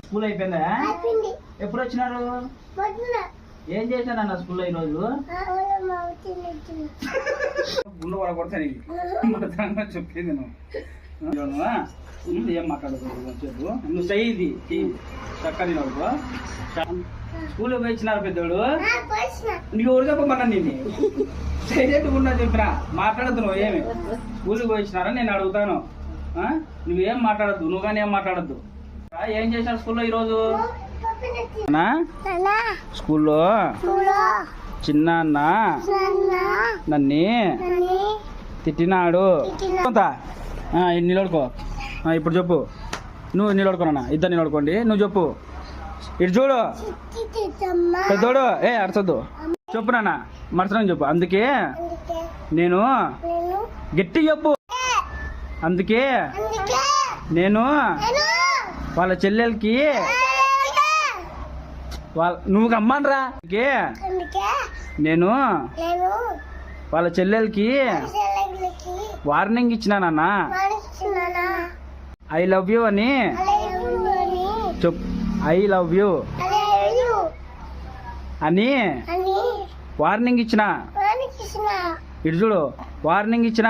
School అయిపోయిందా? ఎప్పుడు వచ్చినారు? ఏం చేశానన్న స్కూల్లో ఈరోజు? గుండె పడకూడతాను చెప్పింది నువ్వు ఏం మాట్లాడదు చెప్పు. నువ్వు సై ఇది చక్కని నవ్వు. స్కూల్ పోయి ఇచ్చినారు పెద్దోడు. నీకు ఎవరు చెప్పమన్నా నేను సైలెంట్గా ఉన్నా చెప్పినా మాట్లాడద్దు. నువ్వు ఏమి స్కూల్కి పోయి ఇచ్చినారని నేను అడుగుతాను. నువ్వేం మాట్లాడద్దు. నువ్వు కానీ ఏం మాట్లాడద్దు. ఏం చేశారు స్కూల్లో ఈరోజు? స్కూల్లో చిన్న అన్న నన్ను తిట్టినాడు. నిలబడుకో. ఇప్పుడు చెప్పు. నువ్వు నిలబడుకోనా? ఇద్దరు నిలబడుకోండి. నువ్వు చెప్పు. ఇటు చూడు పెద్దోడు. అరచొద్దు. చెప్పు నాన్న. మరచడం చెప్పు. అందుకే నేను గట్టి చెప్పు. అందుకే నేను వాళ్ళ చెల్లెలకి నువ్వు గమ్మనరా. నేను వాళ్ళ చెల్లెలకి వార్నింగ్ ఇచ్చినానన్నా. ఐ లవ్ యూ అని చెప్పు. ఐ లవ్ యూ అని వార్నింగ్ ఇచ్చిన. ఇటు చూడు. వార్నింగ్ ఇచ్చిన.